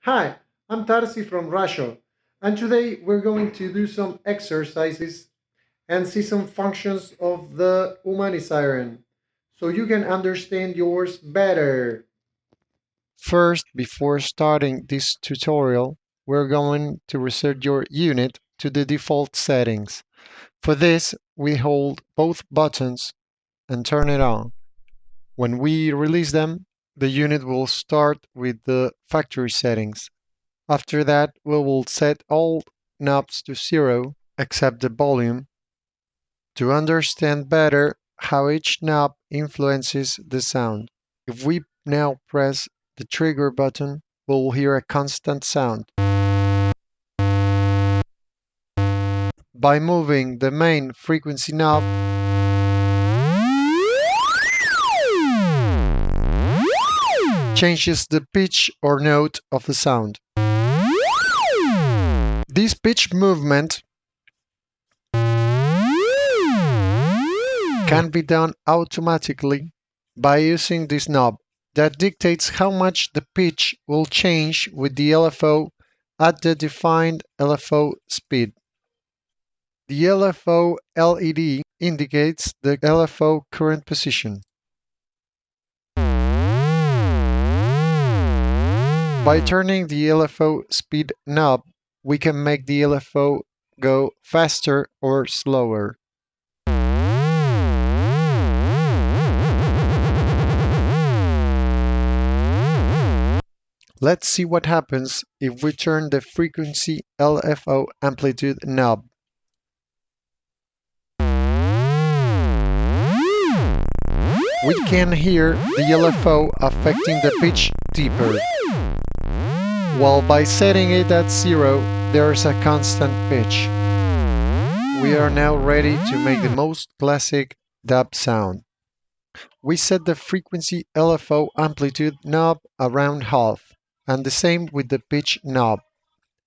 Hi, I'm Tarsi from Rasho, and today we're going to do some exercises and see some functions of the Human-I-Siren so you can understand yours better. First, before starting this tutorial, we're going to reset your unit to the default settings. For this, we hold both buttons and turn it on. When we release them, the unit will start with the factory settings. After that, we will set all knobs to 0 except the volume to understand better how each knob influences the sound. If we now press the trigger button, we'll hear a constant sound. By moving the main frequency knob, changes the pitch or note of the sound. This pitch movement can be done automatically by using this knob that dictates how much the pitch will change with the LFO at the defined LFO speed. The LFO LED indicates the LFO current position. By turning the LFO speed knob, we can make the LFO go faster or slower. Let's see what happens if we turn the frequency LFO amplitude knob. We can hear the LFO affecting the pitch deeper, while by setting it at 0, there's a constant pitch. We are now ready to make the most classic dub sound. We set the frequency LFO amplitude knob around half, and the same with the pitch knob.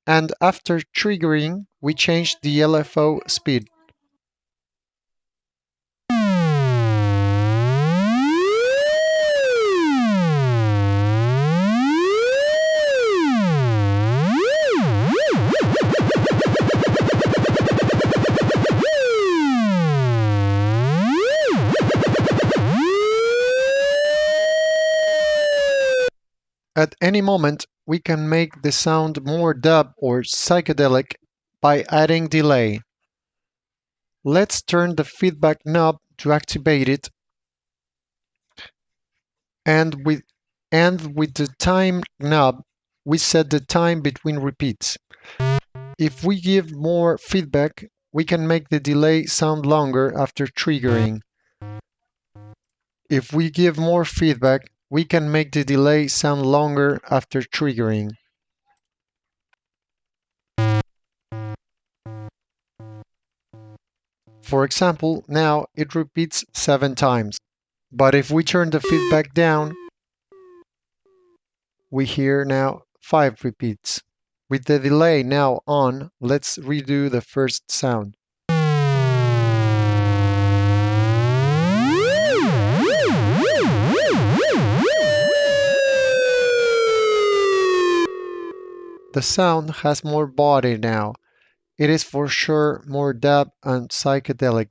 And after triggering, we change the LFO speed. At any moment, we can make the sound more dub or psychedelic by adding delay. Let's turn the feedback knob to activate it, and with the time knob, we set the time between repeats. If we give more feedback, we can make the delay sound longer after triggering. If we give more feedback, we can make the delay sound longer after triggering. For example, now it repeats 7 times. But if we turn the feedback down, we hear now 5 repeats. With the delay now on, let's redo the first sound. The sound has more body now. It is for sure more dub and psychedelic.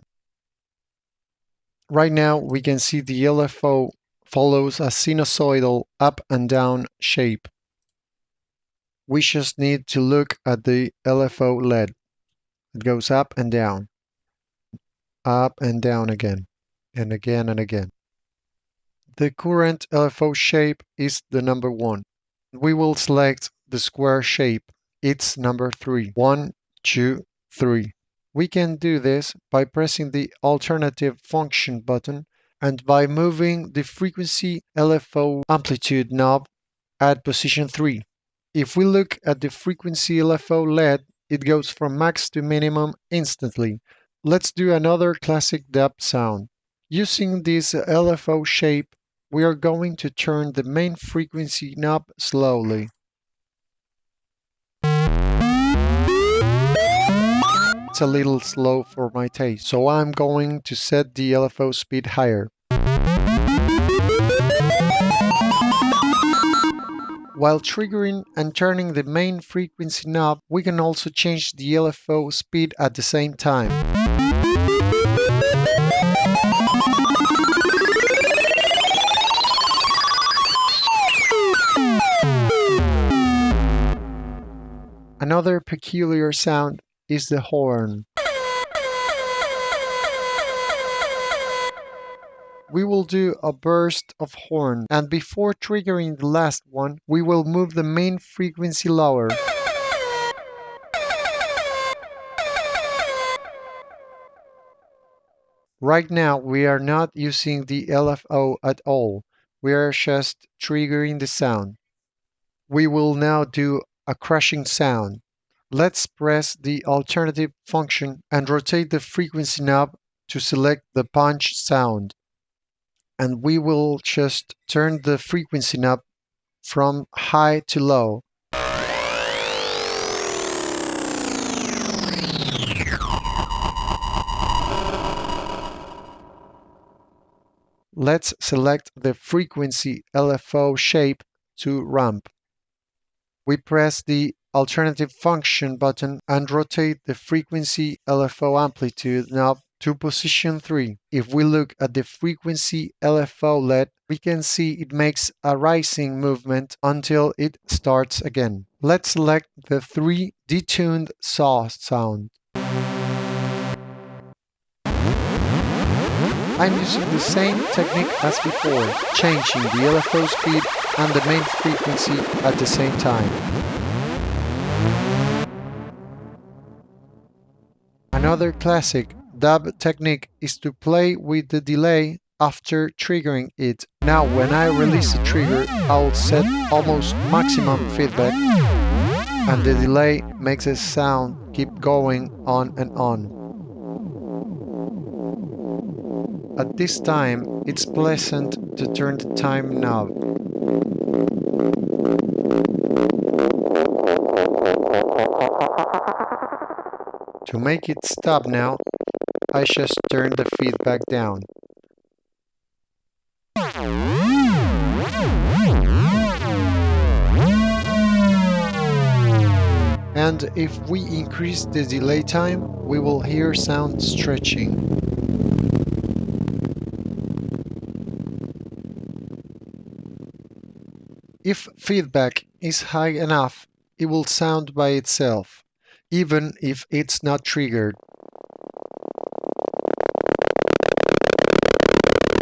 Right now we can see the LFO follows a sinusoidal up and down shape. We just need to look at the LFO LED. It goes up and down again, and again and again. The current LFO shape is the number 1. We will select the square shape. It's number 3. 1, 2, 3. We can do this by pressing the alternative function button and by moving the frequency LFO amplitude knob at position 3. If we look at the frequency LFO LED, it goes from max to minimum instantly. Let's do another classic dub sound. Using this LFO shape, we are going to turn the main frequency knob slowly. It's a little slow for my taste, so I'm going to set the LFO speed higher. While triggering and turning the main frequency knob, we can also change the LFO speed at the same time. Another peculiar sound is the horn. We will do a burst of horn, and before triggering the last one, we will move the main frequency lower. Right now, we are not using the LFO at all. We are just triggering the sound. We will now do a crashing sound. Let's press the alternative function and rotate the frequency knob to select the punch sound. And we will just turn the frequency knob from high to low. Let's select the frequency LFO shape to ramp. We press the alternative function button and rotate the frequency LFO amplitude knob to position 3. If we look at the frequency LFO LED, we can see it makes a rising movement until it starts again. Let's select the 3 detuned saw sound. I'm using the same technique as before, changing the LFO speed and the main frequency at the same time. Another classic dub technique is to play with the delay after triggering it. Now when I release the trigger, I'll set almost maximum feedback and the delay makes the sound keep going on and on. At this time, it's pleasant to turn the time knob. To make it stop now, I just turn the feedback down. And if we increase the delay time, we will hear sound stretching. If feedback is high enough, it will sound by itself, even if it's not triggered.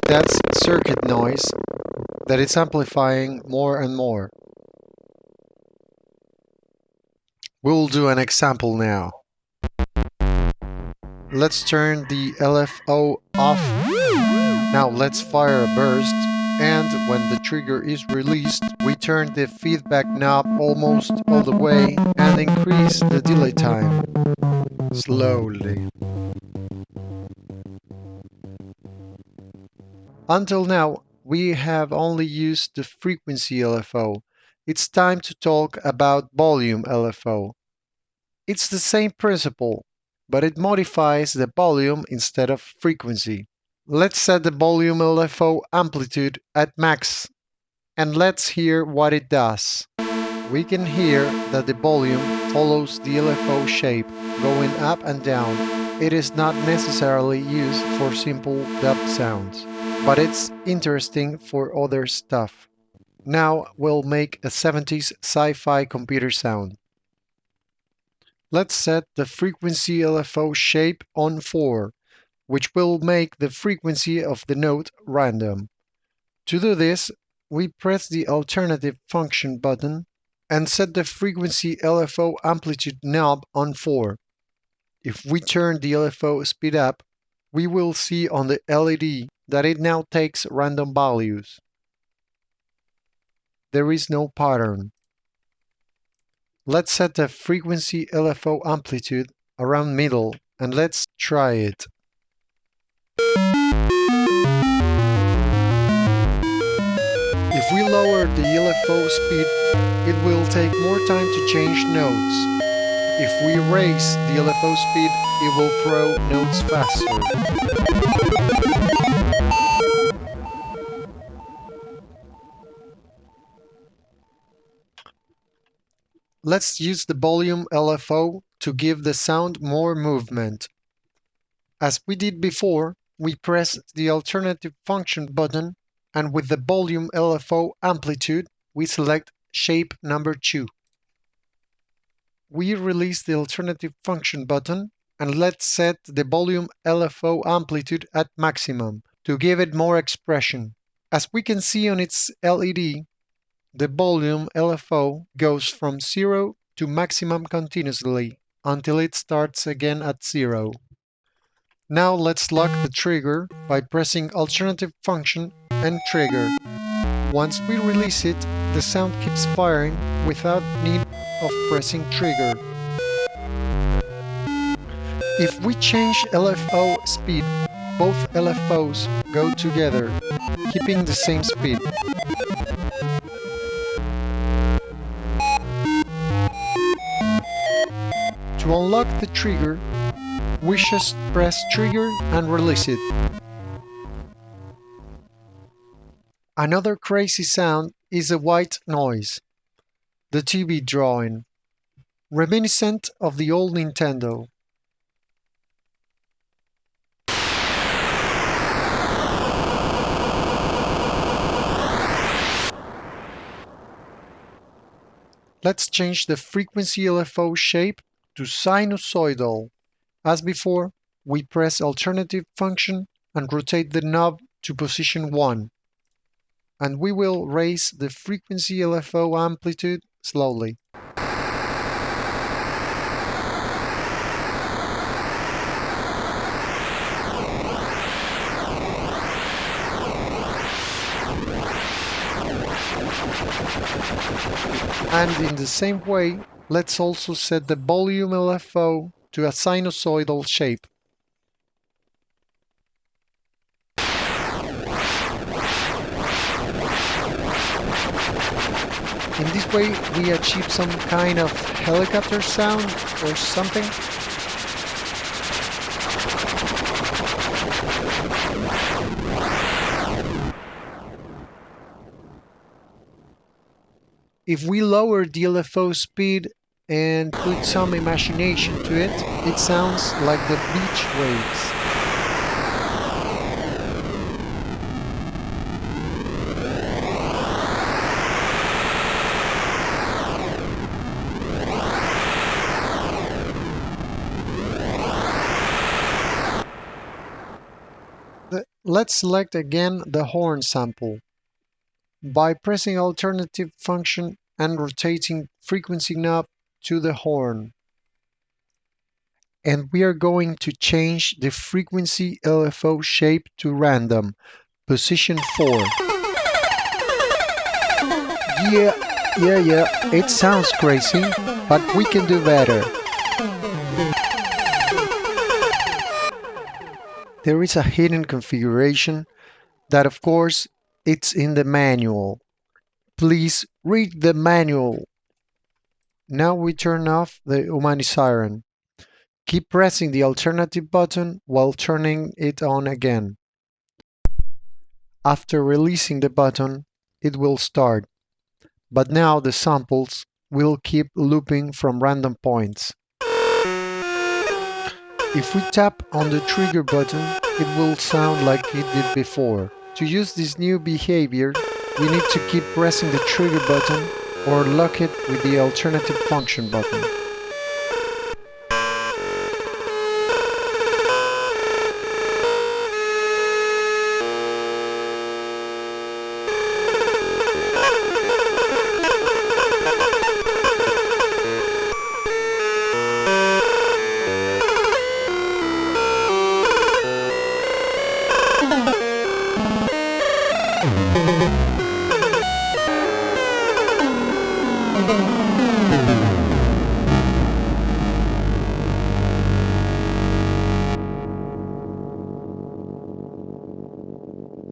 That's circuit noise that is amplifying more and more. We'll do an example now. Let's turn the LFO off. Now let's fire a burst, and when the trigger is released, we turn the feedback knob almost all the way and increase the delay time. Slowly. Until now, we have only used the frequency LFO. It's time to talk about volume LFO. It's the same principle, but it modifies the volume instead of frequency. Let's set the volume LFO amplitude at max, and let's hear what it does. We can hear that the volume follows the LFO shape, going up and down. It is not necessarily used for simple dub sounds, but it's interesting for other stuff. Now we'll make a 70s sci-fi computer sound. Let's set the frequency LFO shape on 4, which will make the frequency of the note random. To do this, we press the alternative function button and set the frequency LFO amplitude knob on 4. If we turn the LFO speed up, we will see on the LED that it now takes random values. There is no pattern. Let's set the frequency LFO amplitude around middle and let's try it. If we lower the LFO speed, it will take more time to change notes. If we raise the LFO speed, it will throw notes faster. let's use the volume LFO to give the sound more movement. As we did before, we press the alternative function button, and with the volume LFO amplitude, we select shape number 2. We release the alternative function button, and let's set the volume LFO amplitude at maximum to give it more expression. As we can see on its LED, the volume LFO goes from 0 to maximum continuously until it starts again at 0. Now let's lock the trigger by pressing alternative function and trigger. Once we release it, the sound keeps firing without need of pressing trigger. If we change LFO speed, both LFOs go together, keeping the same speed. To unlock the trigger, we just press trigger and release it. Another crazy sound is a white noise, the TV drawing, reminiscent of the old Nintendo. Let's change the frequency LFO shape to sinusoidal. As before, we press alternative function and rotate the knob to position 1. And we will raise the frequency LFO amplitude slowly. And in the same way, let's also set the volume LFO to a sinusoidal shape. In this way, we achieve some kind of helicopter sound or something. If we lower the LFO speed and put some imagination to it, it sounds like the beach waves. Let's select again the horn sample. By pressing alternative function and rotating frequency knob to the horn. And we are going to change the frequency LFO shape to random, position 4. Yeah, it sounds crazy, but we can do better. There is a hidden configuration that, of course, it's in the manual. Please read the manual. Now we turn off the Human-I-Siren. Keep pressing the alternative button while turning it on again. After releasing the button, it will start. But now the samples will keep looping from random points. If we tap on the trigger button, it will sound like it did before. To use this new behavior, we need to keep pressing the trigger button or lock it with the alternative function button.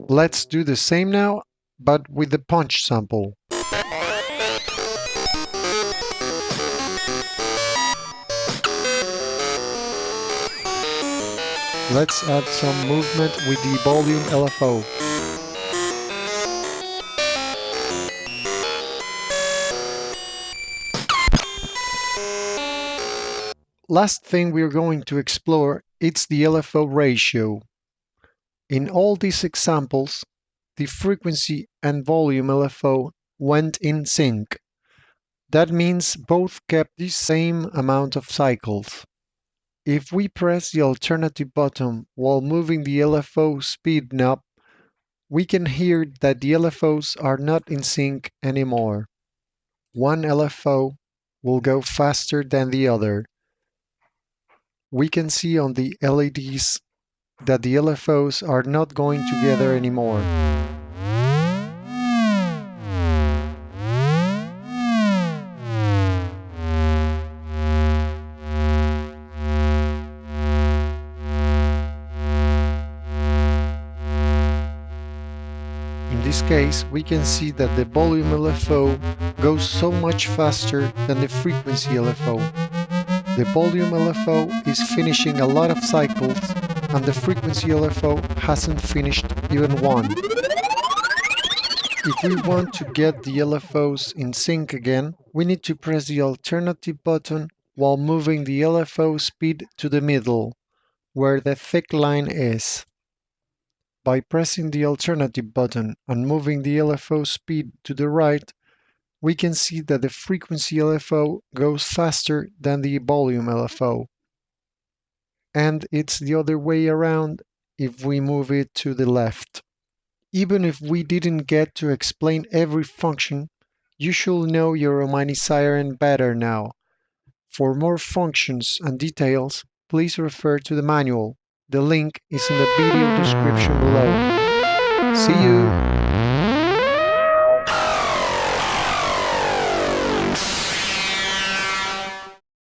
Let's do the same now, but with the punch sample. Let's add some movement with the volume LFO. last thing we're going to explore is the LFO ratio. In all these examples, the frequency and volume LFO went in sync. That means both kept the same amount of cycles. If we press the alternative button while moving the LFO speed knob, we can hear that the LFOs are not in sync anymore. One LFO will go faster than the other. We can see on the LEDs that the LFOs are not going together anymore. In this case, we can see that the volume LFO goes so much faster than the frequency LFO. The volume LFO is finishing a lot of cycles, and the frequency LFO hasn't finished even one. If we want to get the LFOs in sync again, we need to press the alternative button while moving the LFO speed to the middle, where the thick line is. By pressing the alternative button and moving the LFO speed to the right, we can see that the frequency LFO goes faster than the volume LFO. And it's the other way around if we move it to the left. Even if we didn't get to explain every function, you should know your Human-I-Siren better now. For more functions and details, please refer to the manual. The link is in the video description below. See you!